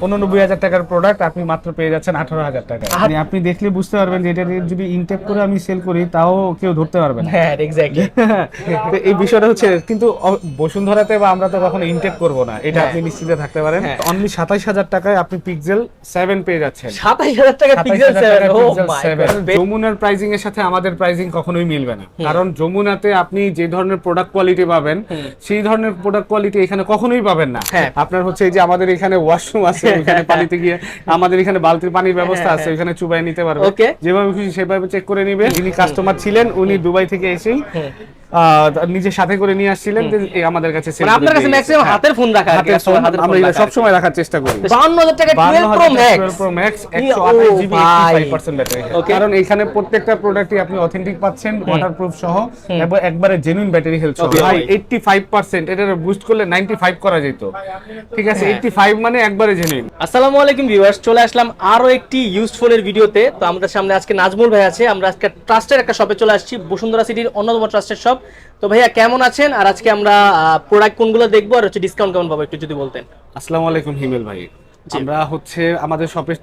৮৯,০০০ টাকার প্রোডাক্ট আপনি মাত্র পেয়ে যাচ্ছেন ১৮,০০০ টাকায়। আপনি দেখলে বুঝতে পারবেন যে এটা যদি ইনটেক করে আমি সেল করি তাও কেউ ধরতে পারবে না। হ্যাঁ এক্স্যাক্টলি। তো এই বিষয়টা হচ্ছে, কিন্তু বসুন্ধরাতে বা আমরা তো কখনো ইনটেক করব না, এটা আপনি নিশ্চিন্তে থাকতে পারেন। অনলি ২৭,০০০ টাকায় আপনি পিক্সেল ৭ পেয়ে যাচ্ছেন। ২৭,০০০ টাকা পিক্সেল 7। ও মাই গড। যমুনার প্রাইসিং এর সাথে আমাদের প্রাইসিং কখনোই মিলবে না, কারণ যমুনাতে আপনি যে ধরনের প্রোডাক্ট কোয়ালিটি পাবেন সেই ধরনের প্রোডাক্ট কোয়ালিটি এখানে কখনোই পাবেন না। আপনার হচ্ছে এই যে আমাদের এখানে ওয়াশরুম আছে, ওখানে পানিতে গিয়ে আমাদের এখানে বালতির পানির ব্যবস্থা আছে, ওখানে চুবাই নিতে পারবে, যেভাবে খুশি সেভাবে চেক করে নিবে। যিনি কাস্টমার ছিলেন উনি দুবাই থেকে এসেই নিজে সাথে করে নিয়ে আসছিলেন যে আমাদের কাছে সেল। আপনার কাছে ম্যাক্সিমাম হাতের ফোন রাখা আছে, আমরা সব সময় রাখার চেষ্টা করি। ৫২,০০০ টাকা 12 Pro Max 128 জিবি 85% ব্যাটারি। কারণ এখানে প্রত্যেকটা প্রোডাক্টই আপনি অথেন্টিক পাচ্ছেন, ওয়াটারপ্রুফ সহ এবং একবারে জেনুইন ব্যাটারি হেলথ সহ। ভাই 85%, এটা বুস্ট করলে 95 করা যেত, ঠিক আছে? 85 মানে একবারে জেনুইন। আসসালামু আলাইকুম ভিউয়ার্স, চলে আসলাম আরো একটি ইউজড ফোনের ভিডিওতে। তো আমাদের সামনে আজকে নাজমুল ভাই আছে। আমরা আজকে ট্রাস্টের একটা শপে চলে আসছি, বসুন্ধরা সিটির অন্যতম ট্রাস্টেড শপ। তো ভাইয়া কেমন আছেন, আর আজকে আমরা প্রোডাক্ট কোনগুলো দেখবো, আর হচ্ছে ডিসকাউন্ট কেমন পাবো একটু যদি বলতেন। আসসালামু আলাইকুম হিমেল ভাই। আমরা হচ্ছে আমাদের শপের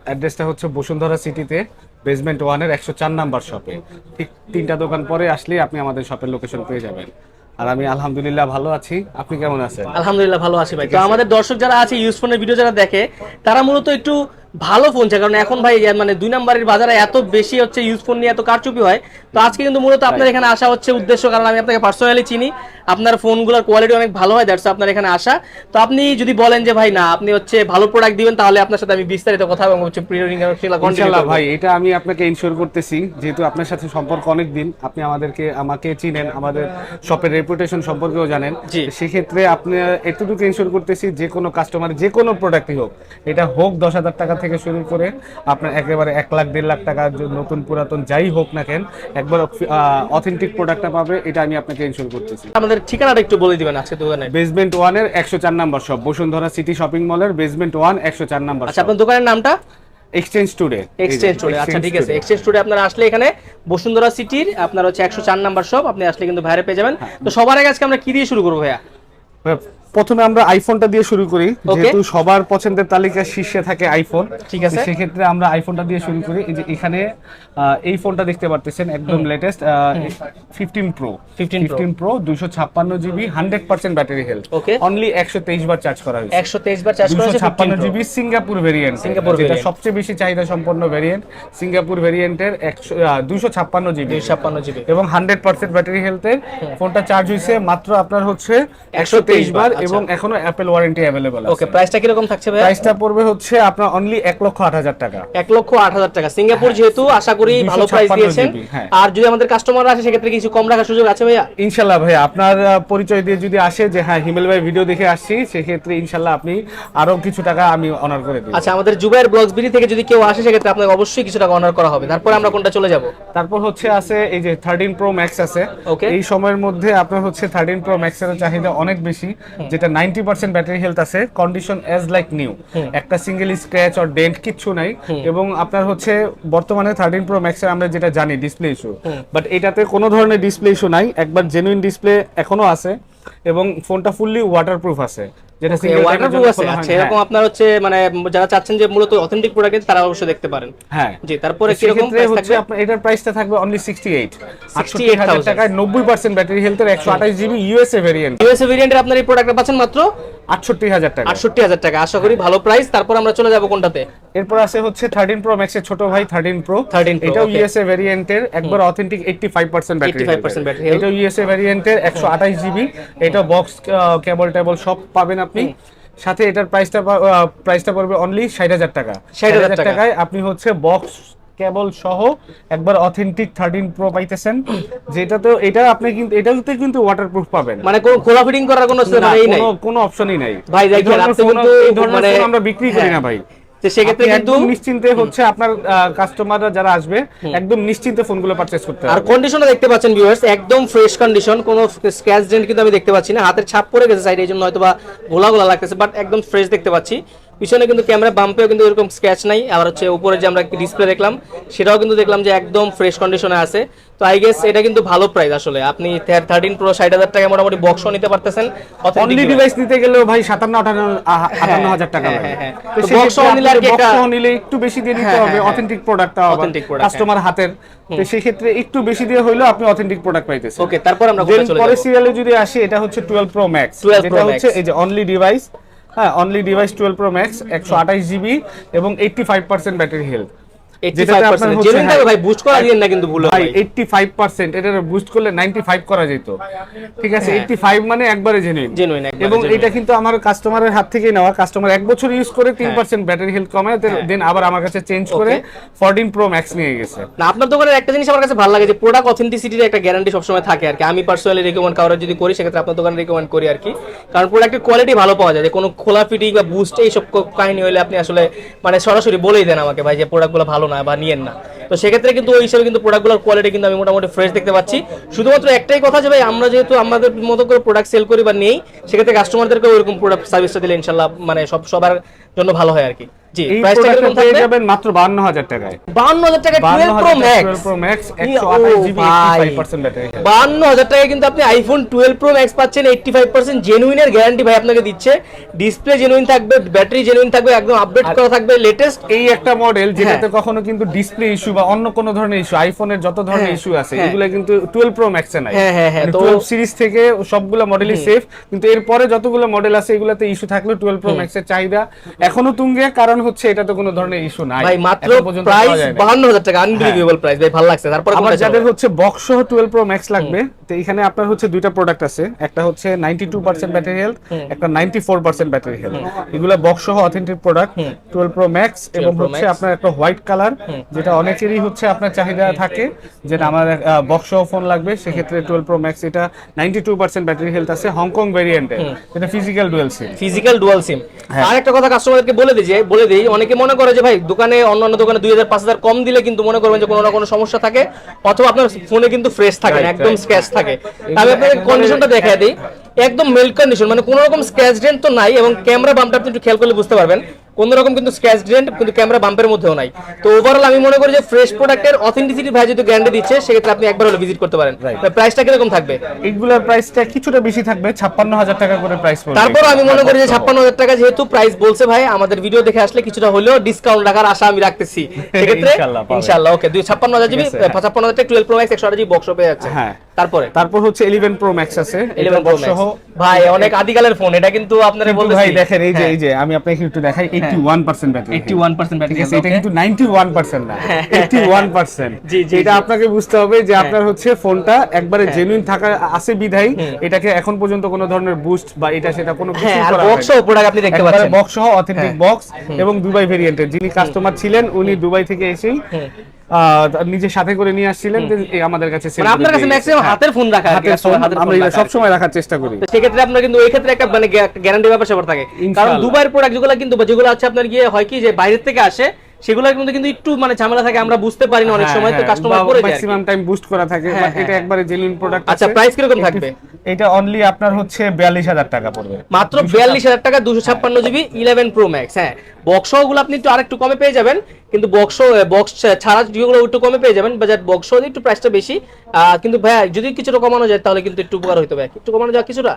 অ্যাড্রেসটা হচ্ছে বসুন্ধরা সিটিতে বেসমেন্ট 1 এর 104 নাম্বার শপে। ঠিক 3টা দোকান পরে আসলে আপনি আমাদের শপের লোকেশন পেয়ে যাবেন। আর আমি আলহামদুলিল্লাহ ভালো আছি, আপনি কেমন আছেন? আলহামদুলিল্লাহ ভালো আছি ভাই। তো আমাদের দর্শক যারা আছে ইউজ ফোনের ভিডিও যারা দেখে, তারা মূলত একটু ভালো ফোন চাই, কারণ এখন ভাই মানে 2 নাম্বারের বাজারে এত বেশি হচ্ছে ইউজ ফোন নিয়ে এত কারচুপি হয়। তো আজকে কিন্তু মূলত আপনার এখানে আসা হচ্ছে উদ্দেশ্য, কারণ আমি আপনাকে পার্সোনালি চিনি, আপনার ফোনগুলোর কোয়ালিটি অনেক ভালো হয়, দ্যাটস আপনার এখানে আসা। তো আপনি যদি বলেন যে ভাই না আপনি হচ্ছে ভালো প্রোডাক্ট দিবেন, তাহলে আপনার সাথে আমি বিস্তারিত কথা এবং হচ্ছে ইনশাআল্লাহ ভাই, এটা আমি আপনাকে ইনশিওর করতেছি, যেহেতু আপনার সাথে সম্পর্ক অনেক দিন, আপনি আমাকে চিনেন, আমাদের শপের রেপুটেশন সম্পর্কেও জানেন। সেক্ষেত্রে আপনি এতটুকু ইনশিওর করতেছি, যে কোনো কাস্টমার যে কোনো প্রোডাক্টই হোক, এটা হোক 10,000 টাকা থেকে শুরু করে আপনার একেবারে 1 লাখ 1.5 লাখ টাকা, নতুন পুরাতন যাই হোক না কেন, একবার অথেন্টিক প্রোডাক্টটা পাবে, এটা আমি আপনাকে ইনশিওর করতেছি। আমাদের ঠিকানাটা একটু বলে দিবেন আজকে দোকানে। বেসমেন্ট 1 এর 104 number shop, Bashundhara city shopping মলের বেসমেন্ট 1 104 নাম্বার। আচ্ছা, আপনার দোকানের নামটা? Exchange today. আচ্ছা ঠিক আছে, এক্সচেঞ্জ টুডে আপনারা আসলে এখানে বসুন্ধরা সিটির আপনার হচ্ছে 104 নাম্বার শপ, আপনি আসলে কিন্তু ভাইরে পেয়ে যাবেন। তো সবার আগে আজকে আমরা কি দিয়ে শুরু করবো ভাইয়া? প্রথমে আমরা আইফোনটা দিয়ে শুরু করি, যেহেতু সবার পছন্দের তালিকার শীর্ষে থাকে আইফোন। ঠিক আছে, সেক্ষেত্রে আমরা আইফোনটা দিয়ে শুরু করি। এই যে এখানে এই ফোনটা দেখতে পারতেছেন, একদম latest 15 pro 256 GB 100% battery health, only 123 বার চার্জ করা হয়েছে। 123 বার চার্জ করা হয়েছে, 256 জিবি সিঙ্গাপুর ভেরিয়েন্ট, যেটা সবচেয়ে বেশি চাহিদা সম্পন্ন ভেরিয়েন্ট। সিঙ্গাপুর ভেরিয়েন্টের 256 জিবি এবং 100% ব্যাটারি হেলথের ফোনটা চার্জ হয়েছে মাত্র আপনার হচ্ছে 123 বার, এবং এখনো অ্যাপল ওয়ারেন্টি अवेलेबल আছে। ওকে, প্রাইসটা কি রকম থাকছে ভাই? প্রাইসটা পড়বে হচ্ছে আপনার অনলি 1,08,000 টাকা। 1,08,000 টাকা। সিঙ্গাপুর যেহেতু আশা করি ভালো প্রাইস দিয়েছেন। আর যদি আমাদের কাস্টমাররা আসে সেক্ষেত্রে কিছু কম রাখার সুযোগ আছে ভাইয়া? ইনশাআল্লাহ ভাই, আপনার পরিচয় দিয়ে যদি আসে যে হ্যাঁ হিমেল ভাই ভিডিও দেখে আসছি, সেক্ষেত্রে ইনশাআল্লাহ আপনি আরো কিছু টাকা আমি অনার করে দেব। আচ্ছা, আমাদের জুবাইর ব্লগস বিডি থেকে যদি কেউ আসে সেক্ষেত্রে আপনাকে অবশ্যই কিছু টাকা অনার করা হবে। তারপর আমরা কোনটা চলে যাব? তারপর হচ্ছে আছে এই যে 13 প্রো ম্যাক্স আছে। এই সময়ের মধ্যে আপনার হচ্ছে 13 প্রো ম্যাক্স এর চাহিদা অনেক বেশি, যেটা 90% ব্যাটারি হেলথ আছে, কন্ডিশন অ্যাজ লাইক নিউ, একটা সিঙ্গেল স্ক্র্যাচ অর ডেন্ট কিচ্ছু নাই। এবং আপনার হচ্ছে বর্তমানে 13 প্রো ম্যাক্স এর আমরা যেটা জানি ডিসপ্লে ইস্যু, বাট এটাতে কোনো ধরনের ডিসপ্লে ইস্যু নাই, একবার জেনুইন ডিসপ্লে এখনো আছে, এবং ফোনটা ফুললি ওয়াটারপ্রুফ আছে, যেটা ওয়াটারপ্রুফ আছে। আচ্ছা, এরকম আপনার হচ্ছে মানে যারা চাচ্ছেন যে মূলত অথেন্টিক প্রোডাক্ট, তারা অবশ্যই দেখতে পারেন। হ্যাঁ জি, তারপরে কি রকম প্রাইস থাকবে? আপনার এটার প্রাইসটা থাকবে অনলি 68,000 টাকায়, 90% ব্যাটারি হেলথের 128 জিবি ইউএসএ ভেরিয়েন্ট। ইউএসএ ভেরিয়েন্টের আপনার এই প্রোডাক্টটা পাচ্ছেন মাত্র 68,000 টাকা। 68,000 টাকা, আশা করি ভালো প্রাইস। তারপর আমরা চলে যাব কোনটাতে? এরপর আছে হচ্ছে 13 প্রো ম্যাক্স এর ছোট ভাই 13 প্রো। এটাও ইউএসএ ভেরিয়েন্টের, একবার অথেন্টিক 85% ব্যাটারি। এটাও ইউএসএ ভ্যারিয়েন্টের 128 জিবি। এটা বক্স কেবল সব পাবেন আপনি। সাথে এটার প্রাইসটা পড়বে অনলি 60,000 টাকা। 60,000 টাকায় আপনি হচ্ছে বক্স কেবল সহ একবার অথেন্টিক 13 প্রো পাইতেছেন, যেটা তো এটা আপনি কিন্তু এটাতে কিন্তু ওয়াটারপ্রুফ পাবেন, মানে কোনো খোলা ফিটিং করার কোনো অপশনই নাই ভাই। দেখেন আপনি কিন্তু মানে আমরা বিক্রি করি না ভাই, তো সেক্ষেত্রে কিন্তু নিশ্চিন্তে হচ্ছে আপনার কাস্টমাররা যারা আসবে একদম নিশ্চিন্তে ফোনগুলো পারচেজ করতে পারবে। আর কন্ডিশনটা দেখতে পাচ্ছেন ভিউয়ার্স, একদম ফ্রেশ কন্ডিশন, কোনো স্ক্র্যাচ ডেন্ট কিন্তু আমি দেখতে পাচ্ছি না। হাতের ছাপ পড়ে গেছে সাইডে, এইজন্য হয়তোবা গোলা লাগতেছে, বাট একদম ফ্রেশ দেখতে পাচ্ছি। পিছনে কিন্তু ক্যামেরা বাম্পেও কিন্তু এরকম স্ক্র্যাচ নাই, আর হচ্ছে উপরে যে আমরা ডিসপ্লে দেখলাম সেটাও কিন্তু দেখলাম যে একদম ফ্রেশ কন্ডিশনে আছে। তো আই গেস এটা কিন্তু ভালো প্রাইস আসলে, আপনি 13 প্রো 60,000 টাকায় মোটামুটি বক্সও নিতে পারতেছেন। অনলি ডিভাইস নিতে গেলেও ভাই 57-58 টাকা লাগে। তো বক্সও নিলে আর কি একটা বক্সও নিলে একটু বেশি দিয়ে নিতে হবে, অথেন্টিক প্রোডাক্টটা হবে কাস্টমার হাতের, তো সেই ক্ষেত্রে একটু বেশি দিয়ে হইলো আপনি অথেন্টিক প্রোডাক্ট পাইতেছেন। ওকে, তারপর আমরা কোথায় চলে যাব? পরে সিরিয়ালে যদি আসি, এটা হচ্ছে 12 প্রো ম্যাক্স, যেটা হচ্ছে এই যে অনলি ডিভাইস, হ্যাঁ only device 12 pro max 128 GB এবং 85% ব্যাটারি হেলথ। 85% জেনুইন থাকবে ভাই, বুস্ট করা দিবেন না কিন্তু ভুল ভাই 85% এটা বুস্ট করলে 95 করা যেত, ঠিক আছে? 85 মানে একবারে জেনুইন, এবং এটা কিন্তু আমার কাস্টমারের হাত থেকেই নেওয়া। কাস্টমার 1 বছর ইউজ করে 3% ব্যাটারি হেলথ কমায়, দেন আবার আমার কাছে চেঞ্জ করে 14 প্রো ম্যাক্স নিয়ে গেছে। না, আপনার দোকানের একটা জিনিস আমার কাছে ভালো লাগে যে প্রোডাক্ট অথেন্টিসিটির একটা গ্যারান্টি সবসময় থাকে আর কি। আমি পার্সোনালি রিকমেন্ড কারোর যদি করি সেক্ষেত্রে আপনার দোকানে রিকমেন্ড করি আর কি, কারণ প্রোডাক্টের কোয়ালিটি ভালো পাওয়া যায়। যে কোনো খোলা ফিটিং বা বুস্ট এইসব কাহিনী হলে আপনি আসলে মানে সরাসরি বলেই দেন আমাকে ভাই যে প্রোডাক্টগুলো ভালো না বা নিয়েন না। তো সেক্ষেত্রে কিন্তু ওই হিসেবে কিন্তু প্রোডাক্টগুলোর কোয়ালিটি কিন্তু আমি মোটামুটি ফ্রেশ দেখতে পাচ্ছি। শুধুমাত্র একটাই কথা যে ভাই আমরা যেহেতু আমাদের মতো করে প্রোডাক্ট সেল করি বা নেই, সেক্ষেত্রে কাস্টমারদেরকে ওইরকম প্রোডাক্ট সার্ভিসটা দিলে ইনশাআল্লাহ মানে সবার জন্য ভালো হয় আর কি। জি, প্রাইসটা কিরকম থাকবে? পেয়ে যাবেন মাত্র 52,000 টাকায়। 52,000 টাকায় 12 pro max, 12 pro max 128 GB 85% battery. 52,000 টাকায় কিন্তু আপনি আইফোন 12 প্রো ম্যাক্স পাচ্ছেন, 85% জেনুইনের গ্যারান্টি ভাই আপনাকে দিচ্ছে। ডিসপ্লে জেনুইন থাকবে, ব্যাটারি জেনুইন থাকবে, একদম আপডেট করা থাকবে, লেটেস্ট। এই একটা মডেল যেটাতে কখনো কিন্তু ডিসপ্লে ইস্যু বা অন্য কোনো ধরনের ইস্যু, আইফোনের যত ধরনের ইস্যু আছে এগুলো কিন্তু 12 প্রো ম্যাক্সে নাই। তো 12 সিরিজ থেকে সবগুলো মডেলই সেফ, কিন্তু এরপরে যতগুলো মডেল আছে এগুলাতে ইস্যু থাকলে 12 প্রো ম্যাক্সের চাহিদা এখনো তুঙ্গে, কারণ হচ্ছে এটা তো কোনো ধরনের ইস্যু নাই ভাই। মাত্র প্রাইস 52,000 টাকা, আনবিলিভেবল প্রাইস ভাই, ভালো লাগছে। তারপর আমার যাদের হচ্ছে বক্স সহ 12 প্রো ম্যাক্স লাগবে, তো এখানে আপনার হচ্ছে দুইটা প্রোডাক্ট আছে, একটা হচ্ছে 92% ব্যাটারি হেলথ, একটা 94% ব্যাটারি হেলথ। এগুলা বক্স সহ অথেন্টিক প্রোডাক্ট 12 প্রো ম্যাক্স, এবং হচ্ছে আপনার একটা হোয়াইট কালার, যেটা অনেকেরই হচ্ছে আপনার চাহিদা থাকে যেটা আমার বক্স সহ ফোন লাগবে, সেক্ষেত্রে 12 প্রো ম্যাক্স এটা 92% ব্যাটারি হেলথ আছে, হংকং ভেরিয়েন্টের, এটা ফিজিক্যাল ডুয়াল সিম। আর একটা কথা কাস্টমারকে বলে দেই, অনেকে মনে করে যে ভাই দোকানে অন্যান্য দোকানে 2,000-5,000 কম দিলে কিন্তু মনে করবেন যে কোনো না কোনো সমস্যা থাকে, অথবা আপনার ফোনে কিন্তু ফ্রেশ থাকে না, একদম স্ক্র্যাচ থাকে। আমি আপনাকে কন্ডিশনটা দেখাই দিই, একদম মিল্ক কন্ডিশন, মানে কোনো রকম স্ক্র্যাচ ডেন্ট তো নাই, এবং ক্যামেরা বাম্পটা আপনি একটু খেয়াল করলে বুঝতে পারবেন কোন রকম কিন্তু স্ক্র্যাচ ডেন্ট কিন্তু ক্যামেরা বাম্পের মধ্যেও নাই। তো ওভারঅল আমি মনে করি যে ফ্রেশ প্রোডাক্টের অথেন্টিসিটি ভাই যদি গ্যারান্টি দিচ্ছে, সেক্ষেত্রে আপনি একবার হলে ভিজিট করতে পারেন। প্রাইসটা কিরকম থাকবে? এগুলোর প্রাইসটা কিছুটা বেশি থাকবে, 56,000 টাকা করে প্রাইস পড়বে। তারপর আমি মনে করি যে 56,000 টাকা যেহেতু প্রাইস বলছে ভাই, আমাদের ভিডিও দেখে আসলে কিছুটা হলেও ডিসকাউন্ট রাখার আশা আমি রাখতেছি। সেক্ষেত্রে ইনশাআল্লাহ ওকে 56,000 জিবি 56,000 টাকা 12 প্রো ম্যাক্স 128 জিবি বক্স পেয়ে যাচ্ছে। হ্যাঁ, তারপর হচ্ছে 11 প্রো ম্যাক্স আছে, 11 প্রো ম্যাক্স ভাই অনেক আদিকালের ফোন, এটা কিন্তু আপনারা বলতেছি ভাই দেখেন এই যে আমি আপনাকে একটু দেখাই, 81% ব্যাটারি, 81% ব্যাটারি আছে, এটা কিন্তু 91% না, 81%। এটা আপনাকে বুঝতে হবে যে আপনার হচ্ছে ফোনটা একবারে জেনুইন থাকা আছে বিধাই এটাকে এখন পর্যন্ত কোনো ধরনের বুস্ট বা এটা সেটা কোনো কিছু করা হয়নি। বক্স সহ প্রোডাক্ট আপনি দেখতে পাচ্ছেন, বক্স সহ অথেন্টিক বক্স, এবং দুবাই ভেরিয়েন্টের। যিনি কাস্টমার ছিলেন উনি দুবাই থেকে এসেই নিজের সাথে করে নিয়ে আসছিলেন, আমাদের কাছে মানে আপনার কাছে ম্যাক্সিমাম হাতের ফোন রাখা, আমরা এটা সব সময় রাখার চেষ্টা করি। সেক্ষেত্রে আপনার কিন্তু ওই ক্ষেত্রে একটা মানে গ্যারান্টি ব্যাপার স্যাপার থাকে, কারণ দুবাইয়ের প্রোডাক্ট যেগুলো কিন্তু যেগুলো আছে আপনার গিয়ে হয় কি যে বাইরে থেকে আসে, সেগুলোর কিন্তু একটু মানে ঝামেলা থাকে, আমরা বুঝতে পারি না অনেক সময়, তো কাস্টমার পড়ে যায়, ম্যাক্সিমাম টাইম বুস্ট করা থাকে, বাট এটা একবারে জেনুইন প্রোডাক্ট। আচ্ছা, প্রাইস কিরকম থাকবে? এটা অনলি আপনার হচ্ছে 42,000 টাকা পড়বে, মাত্র 42,000 টাকা 256 জিবি 11 প্রো ম্যাক্স। হ্যাঁ, বক্স গুলো আপনি একটু আরেকটু কমে পেয়ে যাবেন, কিন্তু বক্স ছাড়া যেগুলো একটু কমে পেয়ে যাবেন, বাজার বক্স একটু প্রাইসটা বেশি, কিন্তু ভাই যদি কিছুটা কমানো যায় তাহলে কিন্তু একটু উপকার হইতে পারে। একটু কমানো যায় কিছুটা,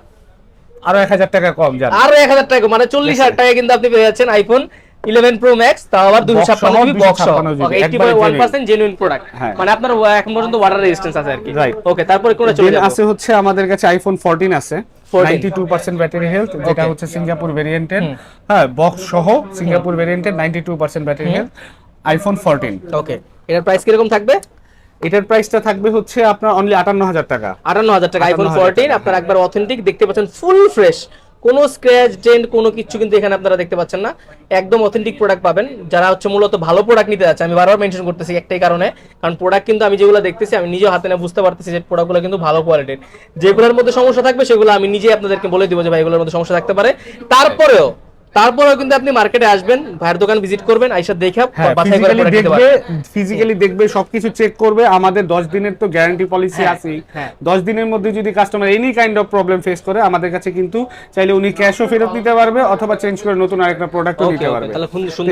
আরো 1,000 টাকা কম যাবে, আরো 1,000 টাকা, মানে 40,000 টাকা কিন্তু আপনি পেয়ে যাচ্ছেন আইফোন 11 প্রো ম্যাক্স, তাও আবার 256 জিবি বক্স, 81% জেনুইন প্রোডাক্ট, মানে আপনার এখন পর্যন্ত ওয়াটার রেজিস্ট্যান্স আছে আর কি। ওকে, তারপরে কোন চলে যাব? আছে হচ্ছে আমাদের কাছে আইফোন 14 আছে, 92% ব্যাটারি হেলথ, যেটা হচ্ছে সিঙ্গাপুর ভেরিয়েন্টের, হ্যাঁ বক্স সহ সিঙ্গাপুর ভেরিয়েন্টের 92% ব্যাটারি হেলথ, আইফোন 14। ওকে, এটার প্রাইস কিরকম থাকবে? এটার প্রাইসটা থাকবে হচ্ছে আপনার অনলি 58,000 টাকা। 58,000 টাকা আইফোন 14 আপনার একবার অথেন্টিক দেখতে পাচ্ছেন, ফুল ফ্রেশ, কোনো স্ক্র্যাচ ডেন্ট কোনো কিছু কিন্তু এখানে আপনারা দেখতে পাচ্ছেন না, একদম অথেন্টিক প্রোডাক্ট পাবেন। যারা হচ্ছে মূলত ভালো প্রোডাক্ট নিতে যাচ্ছে, আমি বারবার মেনশন করতেছি একটাই কারণে, কারণ প্রোডাক্ট কিন্তু আমি যেগুলো দেখতেছি আমি নিজেও হাতে না বুঝতে পারতেছি যে প্রোডাক্টগুলো কিন্তু ভালো কোয়ালিটির। যেগুলোর মধ্যে সমস্যা থাকবে সেগুলো আমি নিজেই আপনাদেরকে বলে দিব যে ভাই এগুলোর মধ্যে সমস্যা থাকতে পারে। তারপরেও তারপরেও কিন্তু আপনি মার্কেটে আসবেন, ভাইয়ের দোকান ভিজিট করবেন, আইসা দেখে বাছাই করে প্রোডাক্ট নিতে পারবেন। ফিজিক্যালি দেখবে, সবকিছু চেক করবে। আমাদের 10 দিনের তো গ্যারান্টি পলিসি আছে। 10 দিনের মধ্যে যদি customer any kind of problem face করে, আমাদের কাছে কিন্তু চাইলে উনি ক্যাশও ফেরত নিতে পারবে অথবা চেঞ্জ করে নতুন আরেকটা প্রোডাক্টও নিতে পারবে।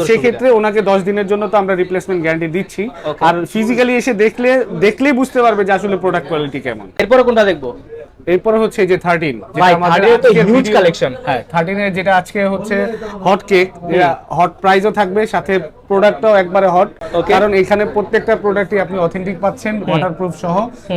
সেই ক্ষেত্রে ওনাকে 10 দিনের জন্য তো আমরা রিপ্লেসমেন্ট গ্যারান্টি দিচ্ছি। আর ফিজিক্যালি এসে দেখলেই বুঝতে পারবে যে আসলে প্রোডাক্ট কোয়ালিটি কেমন। এরপরে কোনটা দেখবো? এরপর হচ্ছে এই যে 13, ভাই 13 তো হিউজ কালেকশন। হ্যাঁ, 13 এর যেটা আজকে হচ্ছে হট কেক, যেটা হট প্রাইসও থাকবে, সাথে প্রোডাক্টটাও একবারে হট। কারণ এখানে প্রত্যেকটা প্রোডাক্টই আপনি অথেন্টিক পাচ্ছেন, ওয়াটারপ্রুফ সহ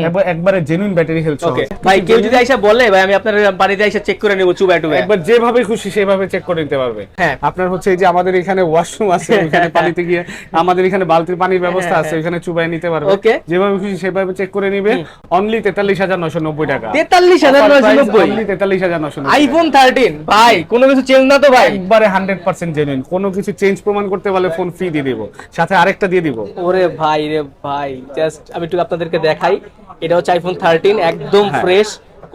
এবং একবারে জেনুইন ব্যাটারি হেলথ সহ। ভাই কেউ যদি আইসা বলে ভাই আমি আপনার বাড়িতে আইসা চেক করে নেব চুবাই টুবাই, একবার যেভাবে খুশি সেভাবে চেক করে নিতে পারবে। আপনার হচ্ছে এই যে আমাদের এখানে ওয়াশরুম আছে, এখানে পানিতে গিয়ে আমাদের এখানে বালতির পানির ব্যবস্থা আছে, এখানে চুবাই নিতে পারবে। যেভাবে খুশি সেভাবে চেক করে নিবে। অনলি 43,990 টাকা। 43,990 আইফোন 13 ভাই, কোনো কিছু চেঞ্জ না তো ভাই? একবারে 100% জেনুইন। কোনো কিছু চেঞ্জ প্রমাণ করতে বলে ফোন ফ্রি দিয়ে দেব, সাথে আরেকটা দিয়ে দিব। ওরে ভাই রে ভাই, জাস্ট আমি একটু আপনাদেরকে দেখাই। এটা হচ্ছে আইফোন 13, একদম ফ্রেশ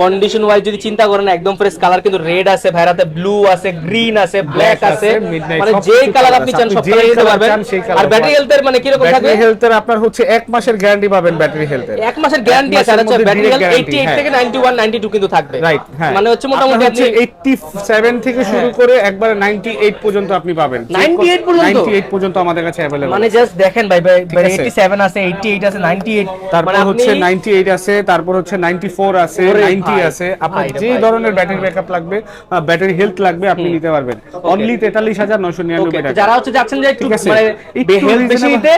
কন্ডিশন ওয়াইজ যদি চিন্তা করেন, একদম ফ্রেশ কালার, কিন্তু রেড আছে, ভাইরাতে ব্লু আছে, গ্রিন আছে, ব্ল্যাক আছে, মানে যেই কালার আপনি চান সব কালার নিতে পারবেন। আর ব্যাটারি হেলথের মানে কি রকম থাকবে? ব্যাটারি হেলথের আপনার হচ্ছে 1 মাসের গ্যারান্টি পাবেন। ব্যাটারি হেলথের 1 মাসের গ্যারান্টি আছে। আর হচ্ছে ব্যাটারি হেলথ 88 থেকে 91 92 কিন্তু থাকবে, রাইট? হ্যাঁ, মানে হচ্ছে মোটামুটি আপনি 87 থেকে শুরু করে একবারে 98 পর্যন্ত আপনি পাবেন। 98 পর্যন্ত আমাদের কাছে अवेलेबल। মানে জাস্ট দেখেন ভাই, 87 আছে, 88 আছে, 98, তারপর হচ্ছে 98 আছে, তারপর হচ্ছে 94 আছে, 90 আছে। আপনার যে ধরনের ব্যাটারি ব্যাকআপ লাগবে, ব্যাটারি হেলথ লাগবে, আপনি নিতে পারবেন। অনলি 43,999 টাকা। যারা হচ্ছে যাচ্ছেন যে একটু মানে হেলথ বেশি নিতে,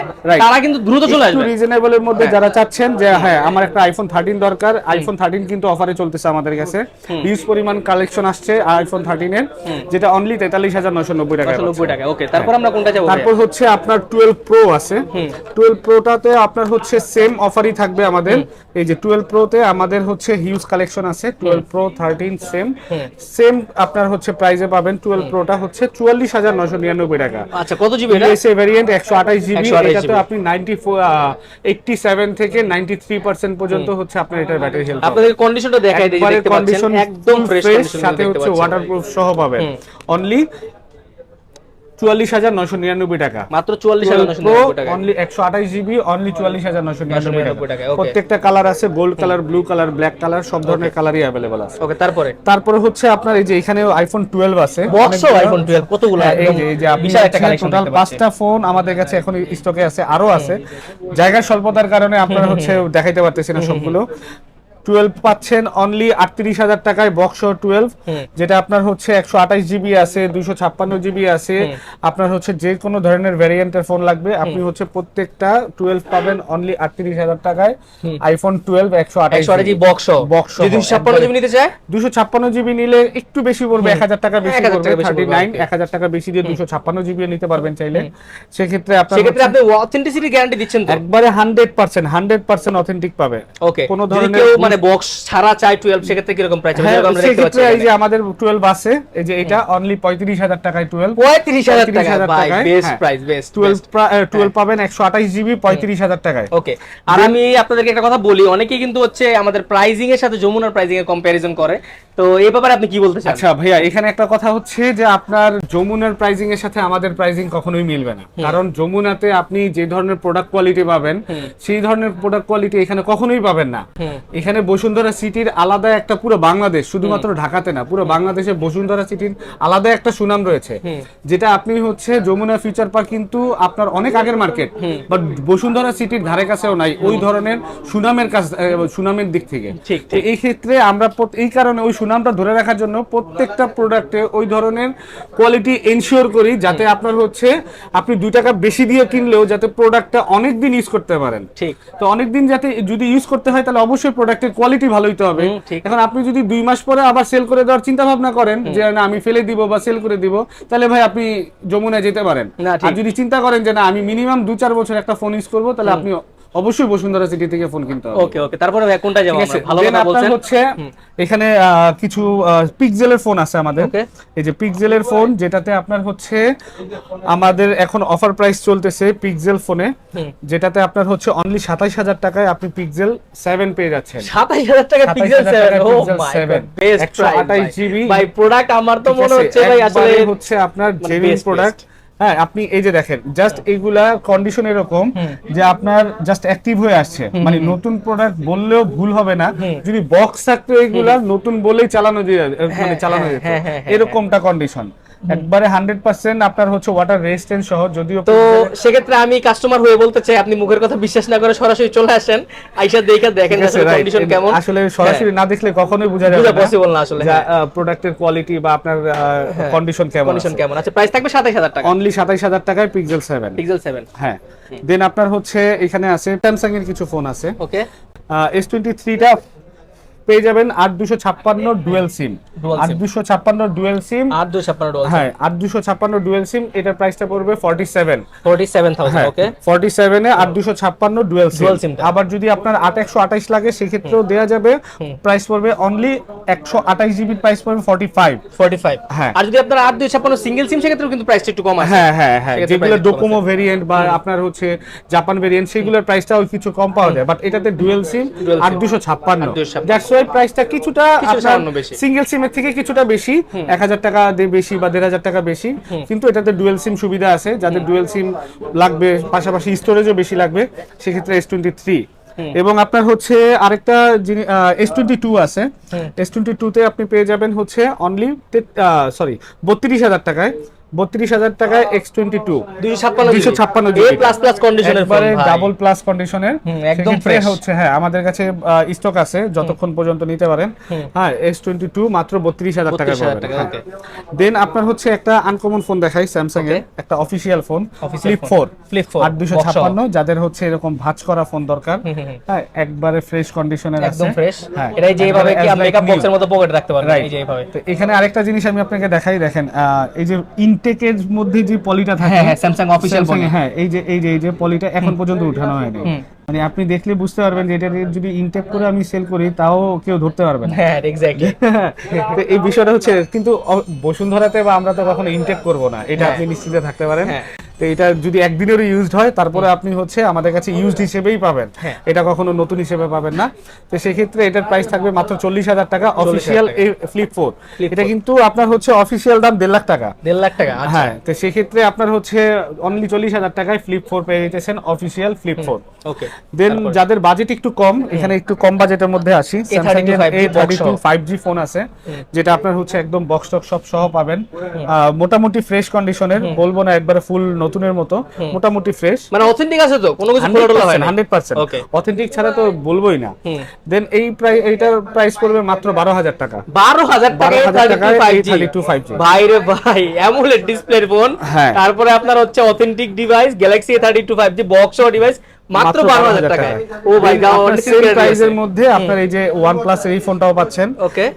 তারা কিন্তু দ্রুত চলে আসবে। একটু রিজনেবল এর মধ্যে যারা চাচ্ছেন যে হ্যাঁ আমার একটা আইফোন 13 দরকার, আইফোন 13 কিন্তু অফারে চলতেছে আমাদের কাছে। হিউজ পরিমাণ কালেকশন আসছে আইফোন 13 এর, যেটা অনলি 43,990 টাকা। 90 টাকা। ওকে, তারপর আমরা কোনটা যাব? তারপর হচ্ছে আপনার 12 প্রো আছে। 12 প্রোটাতে আপনার হচ্ছে সেম অফারই থাকবে আমাদের। এই যে 12 প্রোতে আমাদের হচ্ছে হিউজ কালেকশন আছে। 12 প্রো 13 সেম আপনার হচ্ছে প্রাইসে পাবেন। 12 প্রোটা হচ্ছে 44,999 টাকা। আচ্ছা, কত জিবি এটা? USA variant 128 GB. এটাতে আপনি 87 থেকে 93% পর্যন্ত হচ্ছে আপনার এটার ব্যাটারি হেলথ। আপনাদের কন্ডিশনটা দেখাই দিই, দেখতে পাচ্ছেন একদম ফ্রেশ কন্ডিশন, সাথে হচ্ছে ওয়াটারপ্রুফ সহ পাবেন। অনলি 44,999 টাকা। মাত্র 44,999 টাকা। অনলি 128 জিবি, অনলি 44,999 টাকা। প্রত্যেকটা কালার আছে, gold colour, blue colour, black colour, সব ধরনের কালারই अवेलेबल আছে। ওকে, তারপরে হচ্ছে আপনার এই যে এখানে আইফোন 12 আছে, বক্স আইফোন 12 কতগুলো? এই যে বিশাল একটা কালেকশন, টোটাল 5টা ফোন আমাদের কাছে এখন স্টকে আছে, আরো আছে। জায়গা স্বল্পতার কারণে আপনারা হচ্ছে দেখাইতে পারতেছি না সবগুলো। 12 পাচ্ছেন অনলি 38,000 টাকায়, বক্স 12, যেটা আপনার হচ্ছে 128 জিবি আছে, 256 জিবি আছে। আপনার হচ্ছে যে কোনো ধরনের ভ্যারিয়েন্টের ফোন লাগবে, আপনি হচ্ছে প্রত্যেকটা 12 পাবেন অনলি 38,000 টাকায়। IPhone 12 128 GB box. যদি 256 জিবি নিতে চায়, 256 জিবি নিলে একটু বেশি পড়বে, 1000 টাকা বেশি পড়বে। 39 1000 টাকা বেশি দিয়ে 256 জিবি নিতে পারবেন চাইলে। সেক্ষেত্রে আপনি অথেন্টিসিটি গ্যারান্টি দিচ্ছেন তো? একবারে 100% অথেন্টিক পাবে। ওকে, কোনো ধরনের মানে বক্স ছাড়া চাই 12, সেক্ষেত্রে কি রকম প্রাইস হবে? আমরা দেখতে পাচ্ছি এই যে আমাদের 12 আছে, এই যে এটা অনলি 35,000 টাকায় 12। 35,000 টাকা ভাই, বেস্ট প্রাইস, বেস্ট। 12 পাবেন 128 জিবি 35,000 টাকায়। ওকে, আর আমি আপনাদেরকে একটা কথা বলি, অনেকেই কিন্তু হচ্ছে আমাদের প্রাইজিং এর সাথে যমুনার প্রাইজিং এর কম্পারিজন করে, তো এই ব্যাপারে আপনি কি বলতে চান? আচ্ছা ভাইয়া, এখানে একটা কথা হচ্ছে যে আপনার যমুনার প্রাইজিং এর সাথে আমাদের প্রাইজিং কখনোই মিলবে না। কারণ যমুনাতে আপনি যে ধরনের প্রোডাক্ট কোয়ালিটি পাবেন, সেই ধরনের প্রোডাক্ট কোয়ালিটি এখানে কখনোই পাবেন না। এখানে বসুন্ধরা সিটির আলাদা একটা, পুরো বাংলাদেশ, শুধুমাত্র ঢাকাতে না, পুরো বাংলাদেশে বসুন্ধরা সিটির আলাদা একটা সুনাম রয়েছে, যেটা আপনি হচ্ছে যমুনা ফিউচার পার্ক কিন্তু আপনার অনেক আগের মার্কেট, বাট বসুন্ধরা সিটির ধারে কাছেও নাই ওই ধরনের সুনামের কাজ, সুনামের দিক থেকে। এই ক্ষেত্রে আমরা এই কারণে ওই সুনামটা ধরে রাখার জন্য প্রত্যেকটা প্রোডাক্টে ওই ধরনের কোয়ালিটি এনশিওর করি, যাতে আপনার হচ্ছে আপনি 2 টাকা বেশি দিয়ে কিনলেও যাতে প্রোডাক্টটা অনেক দিন ইউজ করতে পারেন। ঠিক, তো অনেক দিন যাতে যদি ইউজ করতে হয়, তাহলে অবশ্যই প্রোডাক্টের কোয়ালিটি ভালো হতে হবে। এখন আপনি যদি 2 মাস পরে আবার সেল করে দেওয়ার চিন্তা ভাবনা করেন যে না আমি ফেলে দিব বা সেল করে দিব, তাহলে ভাই আপনি যমুনায় যেতে পারেন। আর যদি চিন্তা করেন যে না আমি মিনিমাম 2-4 বছর একটা ফোন ইউজ করবো, তাহলে আপনি অবশ্যই বসুন্ধরা সিটি থেকে ফোন কিনতে হবে। ওকে ওকে, তারপরে ভাই কোনটা যাবো আমরা? ভালো Then কথা আপনার বলছেন। হচ্ছে এখানে কিছু পিক্সেলের ফোন আছে আমাদের। Okay. এই যে পিক্সেলের ফোন, যেটাতে আপনার হচ্ছে আমাদের এখন অফার প্রাইস চলতেছে পিক্সেল ফোনে, যেটাতে আপনার হচ্ছে অনলি 27000 টাকায় আপনি পিক্সেল 7 পেয়ে যাচ্ছেন। 27000 টাকা পিক্সেল 7। ও Pixel মাই 7 গড, বেস্ট প্রাইস 128 GB ভাই। প্রোডাক্ট আমার তো মনে হচ্ছে ভাই আসলে হচ্ছে আপনার জেনুইন best, প্রোডাক্ট। হ্যাঁ, আপনি এই যে দেখেন জাস্ট এইগুলা কন্ডিশন এরকম যে আপনার জাস্ট অ্যাক্টিভ হয়ে আসছে, মানে নতুন প্রোডাক্ট বললেও ভুল হবে না, যদি বক্স থাকতো এইগুলা নতুন বলেই চালানো যায়, মানে চালানো যেত, এরকমটা কন্ডিশন একবারে 100% আপনার হচ্ছে ওয়াটার রেজিস্ট্যান্স সহ। যদিও তো সেক্ষেত্রে আমি কাস্টমার হয়ে বলতে চাই, আপনি মুখের কথা বিশ্বাস না করে সরাসরি চলে আসেন, আইসা দেখে দেখেন কন্ডিশন কেমন। আসলে সরাসরি না দেখলে কখনোই বোঝা যাবে না, পসিবল না আসলে প্রোডাক্টের কোয়ালিটি বা আপনার কন্ডিশন কেমন। আচ্ছা, প্রাইস থাকবে 27000 টাকা, অনলি 27000 টাকায় পিক্সেল 7। পিক্সেল 7। হ্যাঁ, দেন আপনার হচ্ছে এখানে আছে স্যামসাং এর কিছু ফোন আছে। ওকে, S23 টা পেয়ে যাবেন 8256 dual SIM. 8256 dual SIM, 8256 dollar. হ্যাঁ 8256 ডুয়াল সিম, এটার প্রাইসটা পড়বে 47000। ওকে, 47 এ 8256 ডুয়াল সিম। আবার যদি আপনার 8128 লাগে সেক্ষেত্রেও দেয়া যাবে, প্রাইস পড়বে অনলি 128 জিবি, প্রাইস পড়বে 45। হ্যাঁ, আর যদি আপনার 8256 সিঙ্গেল সিম সেক্ষেত্রেও কিন্তু প্রাইসটা একটু কম আছে। হ্যাঁ, যেগুলো ডোকোমো ভেরিয়েন্ট বা আপনার হচ্ছে জাপান ভেরিয়েন্ট, সেগুলোর প্রাইসটাও কিছু কম পাওয়া যায়, বাট এটাতে ডুয়াল সিম 8256, দ্যাটস ওয়াই প্রাইসটা কিছুটা সিঙ্গেল সিমের থেকে কিছুটা বেশি, 1000 টাকা বেশি বা 1500 টাকা বেশি, কিন্তু এটাতে ডুয়াল সিম সুবিধা আছে। যাদের ডুয়াল সিম লাগবে, পাশাপাশি স্টোরেজও বেশি লাগবে, সেক্ষেত্রে S23। এবং আপনার হচ্ছে আরেকটা S22 আছে। S22 তে আপনি পেয়ে যাবেন হচ্ছে অনলি 32000 টাকায়, 32000 টাকায় X22 256 জিবি প্লাস প্লাস কন্ডিশনের ফোন, ডাবল প্লাস কন্ডিশনের, একদম ফ্রেশ হচ্ছে। হ্যাঁ, আমাদের কাছে স্টক আছে, যতক্ষণ পর্যন্ত নিতে পারেন। হ্যাঁ, S22 মাত্র 32000 টাকা পাবেন। দেন আপনার হচ্ছে একটা আনকমন ফোন দেখাই, স্যামসাং এর একটা অফিশিয়াল ফোন, ফ্লিপ 4 8256, যাদের হচ্ছে এরকম ভাঁজ করা ফোন দরকার। হ্যাঁ, একবারে ফ্রেশ কন্ডিশনের, একদম ফ্রেশ। হ্যাঁ, এটাই যেভাবে কি আপনি মেকআপ বক্সের মতো পকেটে রাখতে পারবেন, এই যে এইভাবে। তো এখানে আরেকটা জিনিস আমি আপনাকে দেখাই, দেখেন এই যে ইনটেকের মধ্যে যে পলিটা থাকে, হ্যাঁ স্যামসাং অফিশিয়াল ফোন, হ্যাঁ এই যে পলিটা এখন পর্যন্ত উঠানো হয়নি, মানে আপনি দেখলে বুঝতে পারবেন যে এটা যদি ইনটেক করে আমি সেল করি তাও কেউ ধরতে পারবে না। হ্যাঁ এক্স্যাক্টলি। তো এই বিষয়টা হচ্ছে, কিন্তু বসুন্ধরাতে বা আমরা তো কখনো ইনটেক করব না, এটা আপনি নিশ্চিত থাকতে পারেন। তো এটা যদি একদিনেরও ইউজড হয়, তারপরে আপনি হচ্ছে আমাদের কাছে ইউজড হিসেবেই পাবেন, এটা কখনো নতুন হিসেবে পাবেন না। তো সেই ক্ষেত্রে এটার প্রাইস থাকবে মাত্র 40000 টাকা অফিশিয়াল ফ্লিপ 4। এটা কিন্তু আপনার হচ্ছে অফিশিয়াল দাম 1.5 লাখ টাকা। 1.5 লাখ টাকা, হ্যাঁ। তো সেই ক্ষেত্রে আপনার হচ্ছে অনলি 40000 টাকায় ফ্লিপ 4 পেয়ে যেতেছেন, অফিশিয়াল ফ্লিপ 4। ওকে, দেন যাদের বাজেট একটু কম, এখানে একটু কম বাজেটের মধ্যে আসি, স্যামসাং এর A32 5G ফোন আছে, যেটা আপনার হচ্ছে একদম বক্স টক সব সহ পাবেন, মোটামুটি ফ্রেশ কন্ডিশনের, বলবো না একবারে ফুল নতুনের মতো, মোটামুটি ফ্রেশ, মানে অথেন্টিক আছে তো, কোনো কিছু খোলাটোলা হয় না, 100% অথেন্টিক ছাড়া তো বলবোই না। দেন এইটার প্রাইস পড়বে মাত্র 12000 টাকা। 12000 টাকা 32 5G। ভাই রে ভাই, অ্যামোলেড ডিসপ্লের ফোন, তারপরে আপনার হচ্ছে authentic device Galaxy A32 5G box ও ডিভাইস মাত্র 12000 টাকায়। ও ভাই, সেম প্রাইসের মধ্যে আপনার এই যে OnePlus এর এই ফোনটাও পাচ্ছেন।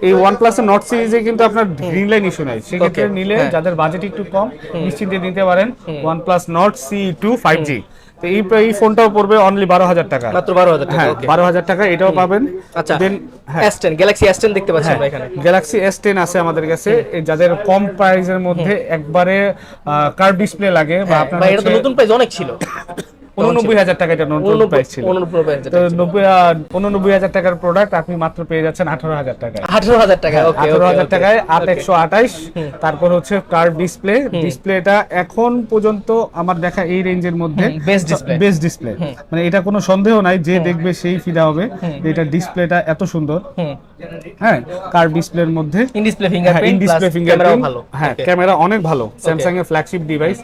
এই OnePlus এর নট সিরিজে কিন্তু আপনার গ্রিন লাইন ইস্যু নাই, সেক্ষেত্রে নিলে যাদের বাজেট একটু কম নিশ্চিন্তে নিতে পারেন OnePlus Nord CE2 5G। তো এই ফোনটাও পড়বে অনলি 12000 টাকা, মাত্র 12000 টাকা। ওকে, 12000 টাকা এটাও পাবেন। আচ্ছা, দেন S10 গ্যালাক্সি S10 দেখতে পাচ্ছেন আমরা এখানে, গ্যালাক্সি S10 আছে আমাদের কাছে, যাদের কম প্রাইসের মধ্যে একবারে কার্ভ ডিসপ্লে লাগে, বা আপনার ভাই এটা তো নতুন প্রাইস অনেক ছিল, 89000 টাকা এটা নতুন প্রাইস ছিল। তো 89000 টাকার প্রোডাক্ট আপনি মাত্র পেয়ে যাচ্ছেন 18000 টাকায়। 18000 টাকা, ওকে, 18000 টাকায় 8128। তারপর হচ্ছে কার্ভ ডিসপ্লেটা এখন পর্যন্ত আমার দেখা এই রেঞ্জের মধ্যে বেস্ট ডিসপ্লে, মানে এটা কোনো সন্দেহ নাই, যে দেখবে সেই ফিদা হবে যে এটা ডিসপ্লেটা এত সুন্দর। হ্যাঁ, কার্ভ ডিসপ্লের মধ্যে ইন ডিসপ্লে ফিঙ্গারপ্রিন্ট, ক্যামেরাও ভালো। হ্যাঁ, ক্যামেরা অনেক ভালো, স্যামসাং এর ফ্ল্যাগশিপ ডিভাইস।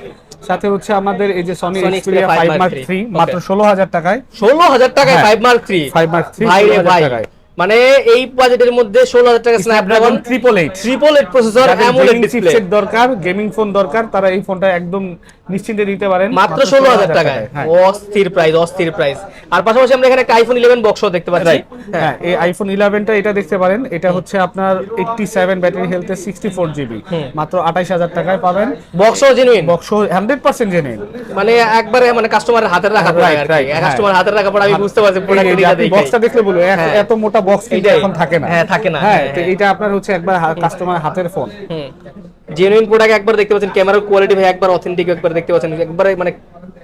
সাথে হচ্ছে আমাদের এই যে সনি Xperia 5 Mark 3 মাত্র 16000 টাকায়। 16000 টাকায় 5 Mark 3 ভাই রে ভাই, মানে এই বাজেটের মধ্যে 16000 টাকা স্ন্যাপড্রাগন 888 প্রসেসর অ্যামোলেড ডিসপ্লে দরকার, গেমিং ফোন দরকার, তারা এই ফোনটা একদম নিশ্চিন্তে নিতে পারেন মাত্র 16000 টাকায়। অস্থির প্রাইস। আর পাশাপাশি আমরা এখানে একটা আইফোন 11 বক্সও দেখতে পাচ্ছি। হ্যাঁ, এই আইফোন 11টা এটা দেখতে পারেন, এটা হচ্ছে আপনার 87 ব্যাটারি হেলথে 64 জিবি, মাত্র 28000 টাকায় পাবেন। বক্সও জেনুইন, বক্সও 100% জেনুইন, মানে একবারে মানে কাস্টমারের হাতের রাখা পড়ে আর কি। কাস্টমার হাতের রাখা পড়ে আমি বুঝতে পারছি প্রোডাক্ট দেখে। বক্সটা দেখলে বলবো এত মোটা বক্স কিন্তু এখন থাকে না। হ্যাঁ, থাকে না। হ্যাঁ, তো এটা আপনার হচ্ছে একবার কাস্টমার হাতের ফোন। জেনুইন প্রোডাক্ট একবার দেখতে পাচ্ছেন, ক্যামেরার কোয়ালিটি ভাই একবার অথেন্টিক একবার দেখতে পাচ্ছেন, একবারে মানে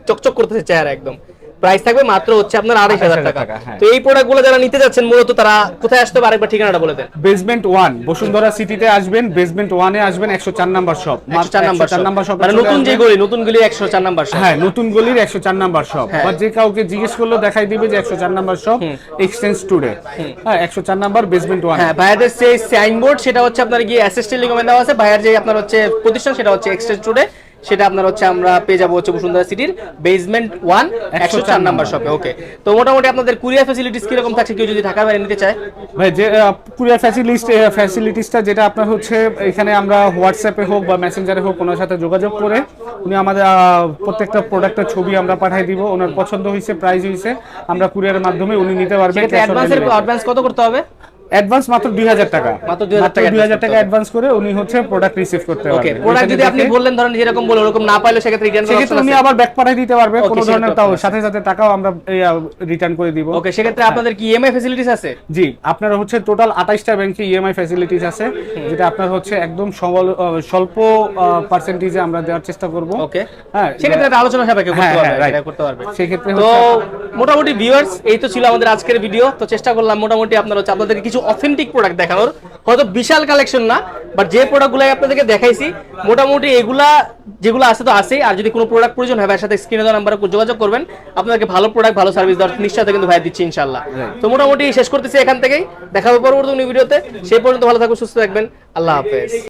চকচক করতেছে চেহারা একদম। প্রাইস থাকবে মাত্র হচ্ছে আপনার 28000 টাকা। তো এই প্রোডাক্টগুলো যারা নিতে যাচ্ছেন মূলত তারা কোথায় আসতে পারে আরেকবার ঠিকানাটা বলে দেন। বেসমেন্ট 1 বসুন্ধরা সিটিতে আসবেন, বেসমেন্ট 1 এ আসবেন, 104 নাম্বার শপ, 104 নাম্বার শপ, মানে নতুন গলি 104 নাম্বার শপ। হ্যাঁ, নতুন গলির 104 নাম্বার শপ। বা যে কাউকে জিজ্ঞেস করলো দেখাই দিবে যে 104 নাম্বার শপ এক্সচেঞ্জ টুডে। হ্যাঁ, 104 নাম্বার বেসমেন্ট 1। হ্যাঁ, ভাইয়াদের যে সাইনবোর্ড সেটা হচ্ছে আপনার গিয়ে অ্যাসিস্ট্যান্ট রিকমেন্ড দেওয়া আছে। ভাইয়ার যে আপনার হচ্ছে প্রতিষ্ঠান সেটা হচ্ছে এক্সচেঞ্জ টুডে, সেটা আপনার হচ্ছে আমরা পেয়ে যাবো হচ্ছে বসুন্ধরা সিটির বেসমেন্ট 1 104 নাম্বার শপে। ওকে, তো মোটামুটি আপনাদের কুরিয়ার ফ্যাসিলিটিস কি রকম থাকছে কেউ যদি ঢাকার বাইরে নিতে চায়? ভাই, যে কুরিয়ার ফ্যাসিলিটিসটা যেটা আপনার হচ্ছে এখানে আমরা হোয়াটসঅ্যাপে হোক বা মেসেঞ্জারে হোক ওনার সাথে যোগাযোগ করে উনি আমাদের প্রত্যেকটা প্রোডাক্টের ছবি আমরা পাঠিয়ে দিব, ওনার পছন্দ হয়েছে, প্রাইস হয়েছে, আমরা কুরিয়ারের মাধ্যমে উনি নিতে পারবেন। অ্যাডভান্স কত করতে হবে? অ্যাডভান্স মাত্র 2000 টাকা, মাত্র 2000 টাকা অ্যাডভান্স করে উনি হচ্ছে প্রোডাক্ট রিসিভ করতে পারবেন। ওকে, প্রোডাক্ট যদি আপনি বললেন ধরেন যেরকম বলে ওরকম না পাইলে সেক্ষেত্রে রিটার্ন করার অপশন আছে, উনি আবার ব্যাক পাঠিয়ে দিতে পারবে কোনো ধরনের, তাও সাথে সাথে টাকাও আমরা রিটার্ন করে দিব। ওকে, সেক্ষেত্রে আপনাদের কি ইএমআই ফ্যাসিলিটিস আছে? জি, আপনার হচ্ছে টোটাল 28টা ব্যাংকে ইএমআই ফ্যাসিলিটিস আছে, যেটা আপনার হচ্ছে একদম স্বল্প পার্সেন্টেজে আমরা দেওয়ার চেষ্টা করব। ওকে, হ্যাঁ, সেক্ষেত্রে একটা আলোচনা সাপেক্ষে করতে পারবে। সেক্ষেত্রে তো মোটামুটি ভিউয়ার্স এই তো ছিল আমাদের আজকের ভিডিও। তো চেষ্টা করলাম মোটামুটি আপনারা হচ্ছে আপনাদেরকে কিছু অথেন্টিক প্রোডাক্ট দেখানোর। হয়তো বিশাল কালেকশন না, বাট যে প্রোডাক্টগুলো আপনাদেরকে দেখাইছি মোটামুটি এগুলা যেগুলো আছে তো আছেই। আর যদি কোনো প্রোডাক্ট প্রয়োজন হয় ভাইয়ের সাথে স্ক্রিনে দেওয়া নাম্বারে যোগাযোগ করবেন, আপনাদেরকে ভালো প্রোডাক্ট ভালো সার্ভিস দেওয়ার নিশ্চয়তা কিন্তু ভাই দিচ্ছি ইনশাআল্লাহ। তো মোটামুটি শেষ করতেছি এখান থেকেই, দেখা হবে পরবর্তী ভিডিওতে। সেই পর্যন্ত ভালো থাকবেন, সুস্থ থাকবেন, আল্লাহ হাফেজ।